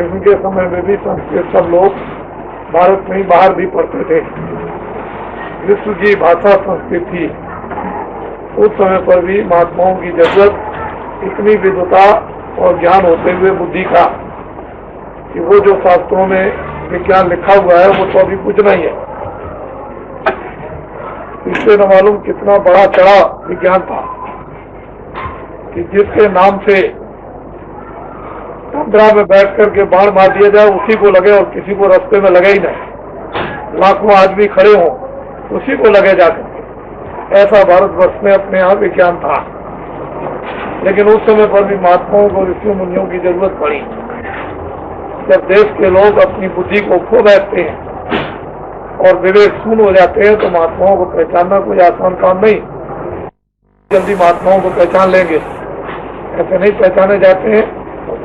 कृष्ण के समय में भी संस्कृत सब लोग भारत में ही बाहर भी पढ़ते थे। विश्व की भाषा संस्कृत थी। उस समय पर भी महात्माओं की जरूरत इतनी विद्वता और ज्ञान होते हुए बुद्धि का कि वो जो शास्त्रों में विज्ञान लिखा हुआ है वो तो अभी कुछ नहीं है। इससे न मालूम कितना बड़ा चढ़ा विज्ञान था कि जिसके नाम से तंद्रा में बैठ करके बाण मार दिया जाए उसी को लगे और किसी को रास्ते में लगे ही नहीं। लाखों आदमी खड़े हों उसी को लगे जाकर। ऐसा भारतवर्ष में अपने यहाँ विज्ञान था। लेकिन उस समय पर भी महात्माओं को ऋषि मुनियों की जरूरत पड़ी। जब देश के लोग अपनी बुद्धि को खो बैठते हैं और विवेक शून्य हो जाते हैं तो महात्माओं को पहचानना कोई आसान काम नहीं। जल्दी महात्माओं को पहचान लेंगे ऐसे नहीं पहचाने जाते हैं।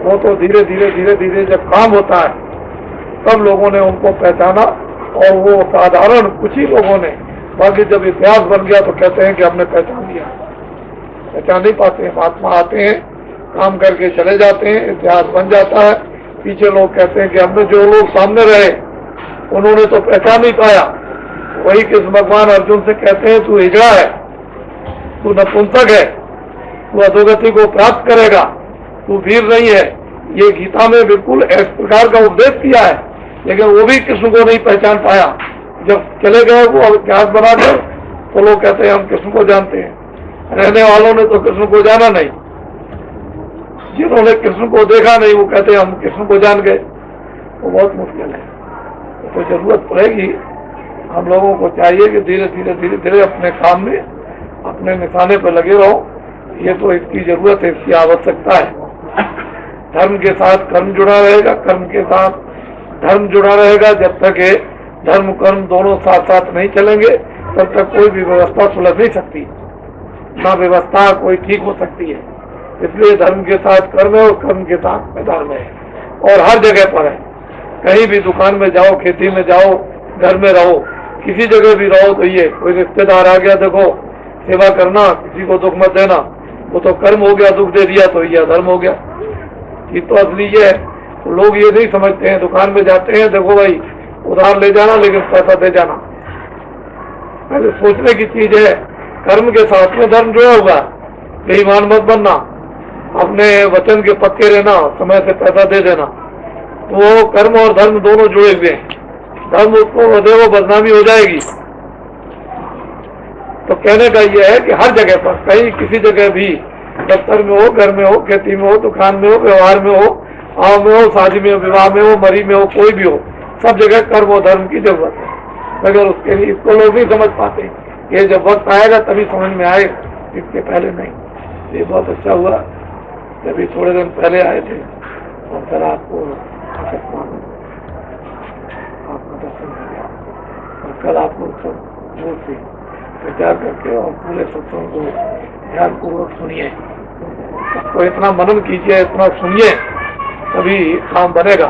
वो तो धीरे धीरे धीरे धीरे जब काम होता है तब लोगों ने उनको पहचाना और वो साधारण कुछ ही लोगों ने, बाकी जब इतिहास बन गया तो कहते हैं कि हमने पहचान लिया। पहचान नहीं पाते हैं। महात्मा आते हैं, काम करके चले जाते हैं, इतिहास बन जाता है। पीछे लोग कहते हैं कि हमने जो लोग सामने रहे उन्होंने तो पहचान नहीं पाया। वही कृष्ण भगवान अर्जुन से कहते हैं तू हिजड़ा है, तू नपुंसक है, तू अधोगति को प्राप्त करेगा, तू वीर नहीं है। ये गीता में बिल्कुल इस प्रकार का उपदेश किया है। लेकिन वो भी कृष्ण को नहीं पहचान पाया। जब चले गए वो इतिहास बनाकर तो लोग कहते हैं हम कृष्ण को जानते हैं। रहने वालों ने तो कृष्ण को जाना नहीं। जिन्होंने कृष्ण को देखा नहीं वो कहते हैं हम कृष्ण को जान गए। तो बहुत मुश्किल है। तो जरूरत पड़ेगी। हम लोगों को चाहिए कि धीरे धीरे धीरे धीरे अपने काम में अपने निशाने पर लगे रहो। ये तो इसकी जरूरत है, इसकी आवश्यकता है। धर्म के साथ कर्म जुड़ा रहेगा, कर्म के साथ धर्म जुड़ा रहेगा। जब तक ये धर्म कर्म दोनों साथ साथ नहीं चलेंगे तब तक कोई भी व्यवस्था सुलझ नहीं सकती, ना व्यवस्था कोई ठीक हो सकती है। इसलिए धर्म के साथ कर्म है और कर्म के साथ धर्म है। और हर जगह पर है। कहीं भी दुकान में जाओ, खेती में जाओ, घर में रहो, किसी जगह भी रहो तो ये कोई रिश्तेदार आ गया देखो सेवा करना, किसी को दुख मत देना, वो तो कर्म हो गया। दुख दे दिया तो ये धर्म हो गया। ये तो असली ये है। तो लोग ये नहीं समझते हैं। दुकान में जाते हैं, देखो भाई उधार ले जाना लेकिन पैसा दे जाना। पहले सोचने की चीज है। कर्म के साथ में धर्म जुड़ा हुआ। बेईमान मत बनना, अपने वचन के पक्के रहना, समय से पैसा दे देना। तो कर्म और धर्म दोनों जुड़े हुए हैं। धर्म उसको बदले वो बदनामी हो जाएगी। तो कहने का यह है कि हर जगह पर, कहीं किसी जगह भी, दफ्तर में हो, घर में हो, खेती में हो, दुकान में हो, व्यवहार में हो, गाँव में हो, शादी में हो, विवाह में हो, मरी में हो, कोई भी हो, सब जगह कर्म और धर्म की जरूरत है। मगर उसके लिए इसको लोग नहीं समझ पाते। ये जब वक्त आएगा तभी समझ में आएगा, इसके पहले नहीं। ये बहुत अच्छा हुआ जब थोड़े दिन पहले आए थे और फिर आपको आपका दर्शन हो गया। और कल आप लोग सब जोर से विचार करके और पूरे सत्संग को ध्यानपूर्वक सुनिए। तो इतना मनन कीजिए, इतना सुनिए, तभी काम बनेगा।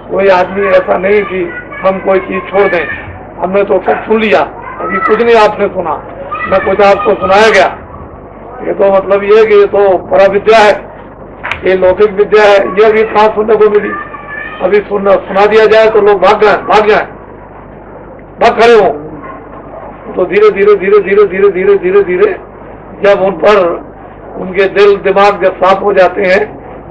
कोई आदमी ऐसा नहीं कि हम कोई चीज छोड़ दें। हमने तो सब सुन लिया, अभी कुछ नहीं आपने सुना, न कुछ आपको सुनाया गया। ये तो मतलब ये कि ये तो परा विद्या है, ये लौकिक विद्या है। ये भी कहाँ सुनने को मिली। अभी सुना दिया जाए तो लोग भाग जाए, भाग खड़े हो। तो धीरे धीरे धीरे धीरे धीरे धीरे धीरे धीरे जब उन पर उनके दिल दिमाग जब साफ हो जाते हैं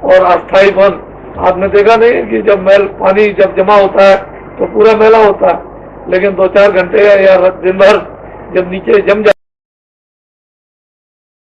और अस्थायी बन, आपने देखा नहीं कि जब पानी जब जमा होता है तो पूरा मैला होता है, लेकिन 2-4 घंटे या दिन भर जब नीचे जम जाता